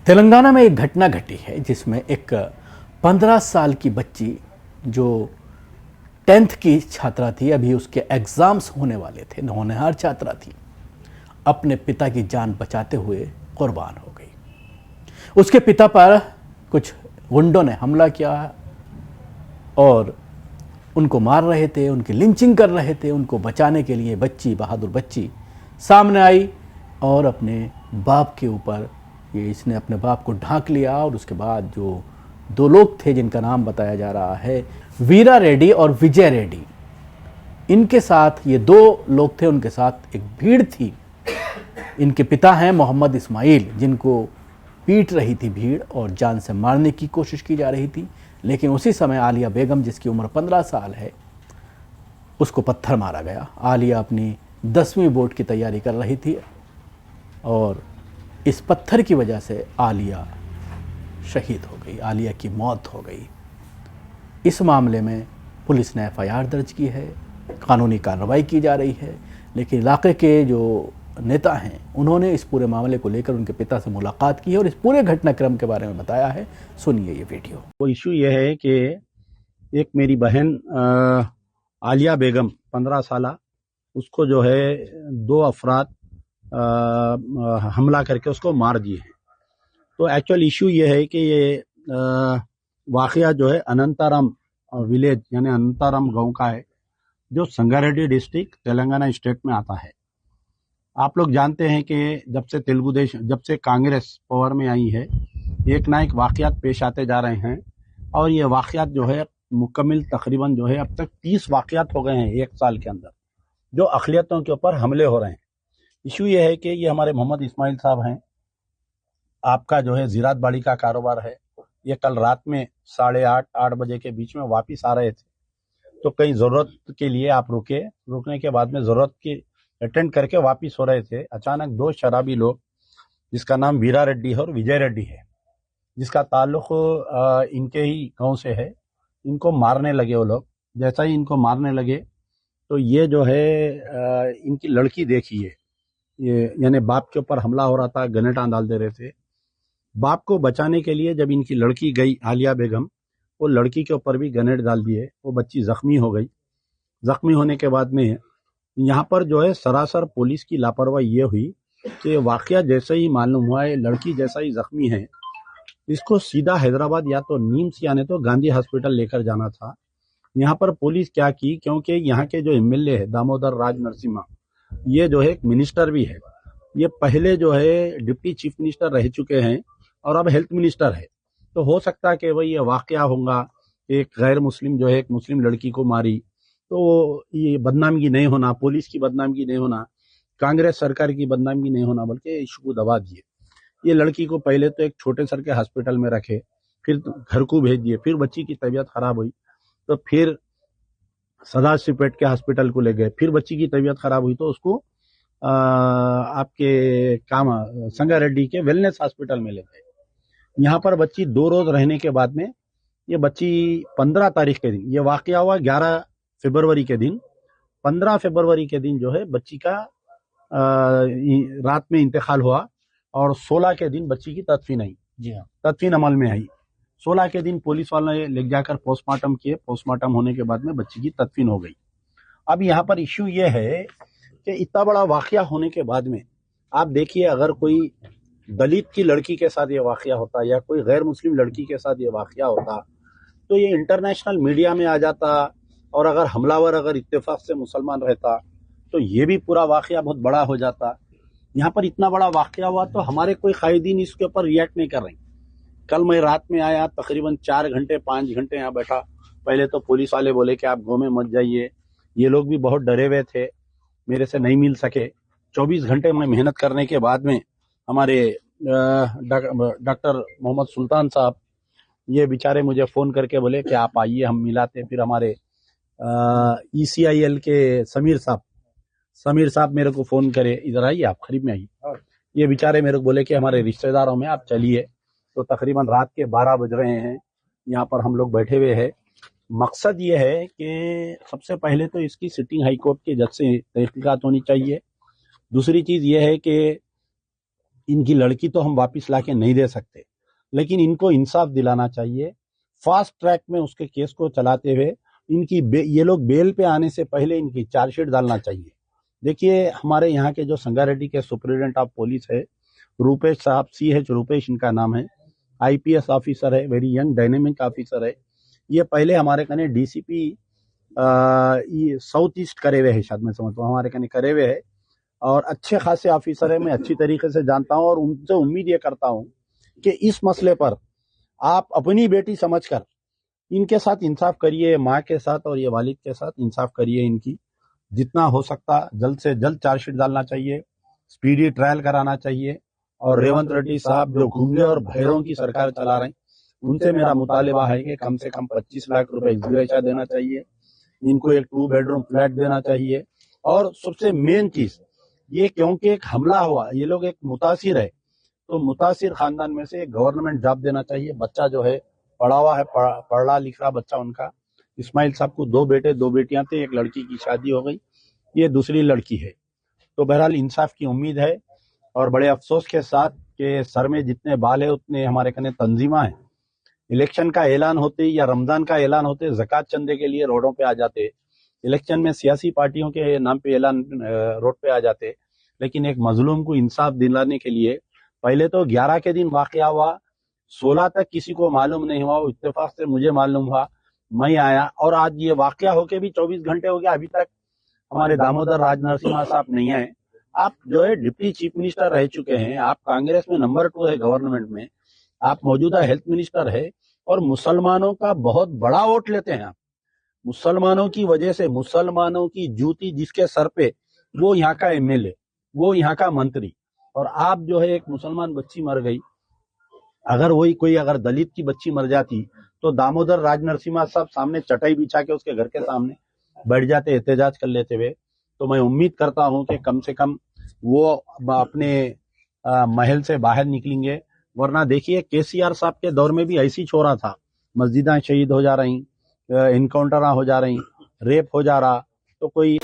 तेलंगाना में एक घटना घटी है जिसमें एक 15 साल की बच्ची जो 10th की छात्रा थी, अभी उसके एग्ज़ाम्स होने वाले थे, होनहार छात्रा थी, अपने पिता की जान बचाते हुए कुर्बान हो गई। उसके पिता पर कुछ गुंडों ने हमला किया और उनको मार रहे थे, उनकी लिंचिंग कर रहे थे। उनको बचाने के लिए बच्ची, बहादुर बच्ची सामने आई और अपने बाप के ऊपर इसने अपने बाप को ढांक लिया। और उसके बाद जो दो लोग थे जिनका नाम बताया जा रहा है वीरा रेड्डी और विजय रेड्डी, इनके साथ ये दो लोग थे, उनके साथ एक भीड़ थी। इनके पिता हैं मोहम्मद इस्माइल, जिनको पीट रही थी भीड़ और जान से मारने की कोशिश की जा रही थी। लेकिन उसी समय आलिया बेगम, जिसकी उम्र 15 साल है, उसको पत्थर मारा गया। आलिया अपनी 10वीं बोर्ड की तैयारी कर रही थी और इस पत्थर की वजह से आलिया शहीद हो गई, आलिया की मौत हो गई। इस मामले में पुलिस ने FIR दर्ज की है, कानूनी कार्रवाई की जा रही है। लेकिन इलाके के जो नेता हैं, उन्होंने इस पूरे मामले को लेकर उनके पिता से मुलाकात की है और इस पूरे घटनाक्रम के बारे में बताया है। सुनिए ये वीडियो। वो इशू ये है कि एक मेरी बहन आलिया बेगम 15 साला, उसको जो है दो अफराद हमला करके उसको मार दिए हैं। तो एक्चुअल इशू ये है कि ये वाकया जो है अनंताराम विलेज यानी अनंताराम गांव का है, जो संगारेड्डी डिस्ट्रिक्ट तेलंगाना स्टेट में आता है। आप लोग जानते हैं कि जब से कांग्रेस पावर में आई है, एक ना एक वाकयात पेश आते जा रहे हैं। और ये वाकयात जो है मुकम्मल तकरीबन जो है अब तक 30 वाकयात हो गए हैं एक साल के अंदर, जो अक़लियतों के ऊपर हमले हो रहे हैं। इशू ये है कि ये हमारे मोहम्मद इस्माइल साहब हैं, आपका जो है ज़ीरात बाड़ी का कारोबार है। ये कल रात में 8:30 बजे के बीच में वापिस आ रहे थे, तो कहीं ज़रूरत के लिए आप रुकने के बाद में ज़रूरत की अटेंड करके वापिस हो रहे थे। अचानक दो शराबी लोग, जिसका नाम वीरा रेड्डी है और विजय रेड्डी है, जिसका ताल्लुक इनके ही गांव से है, इनको मारने लगे वो लोग। जैसा ही इनको मारने लगे तो ये जो है इनकी लड़की देखिए, ये यानी बाप के ऊपर हमला हो रहा था, गनेटा डाल दे रहे थे। बाप को बचाने के लिए जब इनकी लड़की गई आलिया बेगम, वो लड़की के ऊपर भी गनेट डाल दिए। वो बच्ची जख्मी हो गई। जख्मी होने के बाद में यहाँ पर जो है सरासर पुलिस की लापरवाही ये हुई कि वाकया जैसे ही मालूम हुआ है, लड़की जैसा ही जख्मी है, इसको सीधा हैदराबाद या तो नीम्स यानी तो गांधी हॉस्पिटल लेकर जाना था। यहाँ पर पुलिस क्या की, क्योंकि यहाँ के जो MLA है दामोदर राज नरसिम्हा, ये जो है एक मिनिस्टर भी है। ये पहले जो है डिप्टी चीफ मिनिस्टर रह चुके हैं और अब हेल्थ मिनिस्टर है। तो हो सकता है कि भाई ये वाकया होगा, एक गैर मुस्लिम जो है एक मुस्लिम लड़की को मारी, तो ये बदनामी नहीं होना, पुलिस की बदनामी नहीं होना, कांग्रेस सरकार की बदनामी नहीं होना, बल्कि इशू को दबा दिए। ये लड़की को पहले तो एक छोटे सर के हॉस्पिटल में रखे, फिर घर को भेज दिए। फिर बच्ची की तबीयत खराब हुई तो फिर सदाशिवपेट के हॉस्पिटल को ले गए। फिर बच्ची की तबीयत खराब हुई तो उसको आपके संगारेड्डी के वेलनेस हॉस्पिटल में ले गए। यहाँ पर बच्ची 2 रोज रहने के बाद में ये बच्ची 15 तारीख के दिन, ये वाकया हुआ 11 फरवरी के दिन, 15 फरवरी के दिन जो है बच्ची का रात में इंतकाल हुआ और 16 के दिन बच्ची की तदफीन आई। जी हाँ, तदफीन अमल में आई। 16 के दिन पुलिस वालों ने ले जाकर पोस्टमार्टम किए। पोस्टमार्टम होने के बाद में बच्ची की तदफीन हो गई। अब यहाँ पर इश्यू ये है कि इतना बड़ा वाकया होने के बाद में आप देखिए, अगर कोई दलित की लड़की के साथ ये वाकया होता या कोई गैर मुस्लिम लड़की के साथ ये वाकया होता तो ये इंटरनेशनल मीडिया में आ जाता। और अगर हमलावर अगर इत्तेफाक से मुसलमान रहता तो ये भी पूरा वाकया बहुत बड़ा हो जाता। यहाँ पर इतना बड़ा वाकया हुआ तो हमारे कोई कायदीन इसके ऊपर रिएक्ट नहीं कर रहे। कल मैं रात में आया, तकरीबन 4 घंटे 5 घंटे यहाँ बैठा। पहले तो पुलिस वाले बोले कि आप गाँव में मत जाइए। ये लोग भी बहुत डरे हुए थे, मेरे से नहीं मिल सके। 24 घंटे में मेहनत करने के बाद में हमारे डॉक्टर मोहम्मद सुल्तान साहब, ये बेचारे मुझे फ़ोन करके बोले कि आप आइए, हम मिलाते। फिर हमारे ECIL के समीर साहब मेरे को फ़ोन करे, इधर आइए, आप करीब में आइए। ये बेचारे मेरे को बोले कि हमारे रिश्तेदारों में आप चलिए। तो तकरीबन रात के 12 बज रहे हैं, यहाँ पर हम लोग बैठे हुए हैं। मकसद ये है कि सबसे पहले तो इसकी सिटिंग हाई कोर्ट के जज से तहकीकात होनी चाहिए। दूसरी चीज़ ये है कि इनकी लड़की तो हम वापस लाके नहीं दे सकते, लेकिन इनको इंसाफ दिलाना चाहिए। फास्ट ट्रैक में उसके केस को चलाते हुए ये लोग बेल पे आने से पहले इनकी चार्जशीट डालना चाहिए। देखिए, हमारे यहाँ के जो संगारेड्डी के सुप्रिटेंडेंट ऑफ पुलिस है रूपेश साहब, CH रूपेश इनका नाम है, IPS ऑफिसर है, वेरी यंग डायनेमिक ऑफिसर है। ये पहले हमारे कने DCP साउथ ईस्ट करे हुए है, शायद मैं समझता हूँ हमारे कने करे हुए है, और अच्छे खासे ऑफिसर है, मैं अच्छी तरीके से जानता हूँ और उनसे उम्मीद ये करता हूँ कि इस मसले पर आप अपनी बेटी समझकर इनके साथ इंसाफ करिए, माँ के साथ और ये वालिद के साथ इंसाफ करिए। इनकी जितना हो सकता जल्द से जल्द चार्जशीट डालना चाहिए, स्पीडी ट्रायल कराना चाहिए। और रेवंत रेड्डी साहब जो घूंगे और भैरों की सरकार चला रहे हैं, उनसे मेरा मुतालिबा है कि कम से कम 25 लाख रुपए एक्सग्रेशिया देना चाहिए, इनको एक 2 बेडरूम फ्लैट देना चाहिए। और सबसे मेन चीज ये, क्योंकि एक हमला हुआ, ये लोग एक मुतासिर है, तो मुतासिर खानदान में से गवर्नमेंट जॉब देना चाहिए। बच्चा जो है पढ़ा हुआ है, पढ़ा लिखा बच्चा उनका। इस्माइल साहब को 2 बेटे 2 बेटियां थे, एक लड़की की शादी हो गई, ये दूसरी लड़की है। तो बहरहाल इंसाफ की उम्मीद है। और बड़े अफसोस के साथ कि सर में जितने बाल है उतने हमारे कने तंजीमा है। इलेक्शन का ऐलान होते या रमजान का ऐलान होते ज़कात चंदे के लिए रोडों पे आ जाते, इलेक्शन में सियासी पार्टियों के नाम पे ऐलान रोड पे आ जाते। लेकिन एक मजलूम को इंसाफ दिलाने के लिए पहले तो 11 के दिन वाकया हुआ, 16 तक किसी को मालूम नहीं हुआ, इत्तेफाक से मुझे मालूम हुआ, मैं आया, और आज ये वाकया होके भी 24 घंटे हो गया, अभी तक हमारे दामोदर राज नरसिम्हा साहब नहीं आए। आप जो है डिप्टी चीफ मिनिस्टर रह चुके हैं, आप कांग्रेस में नंबर 2 है गवर्नमेंट में, आप मौजूदा हेल्थ मिनिस्टर है और मुसलमानों का बहुत बड़ा वोट लेते हैं आप। मुसलमानों की वजह से, मुसलमानों की जूती जिसके सर पे, वो यहाँ का MLA, वो यहाँ का मंत्री, और आप जो है एक मुसलमान बच्ची मर गई, अगर वही कोई अगर दलित की बच्ची मर जाती तो दामोदर राज नरसिम्हा साहब सामने चटाई बिछा के उसके घर के सामने बैठ जाते, एहतजाज कर लेते हुए। तो मैं उम्मीद करता हूं कि कम से कम वो अपने महल से बाहर निकलेंगे। वरना देखिए KCR साहब के दौर में भी ऐसी छोरा था, मस्जिदें शहीद हो जा रही, इनकाउंटर हो जा रही, रेप हो जा रहा, तो कोई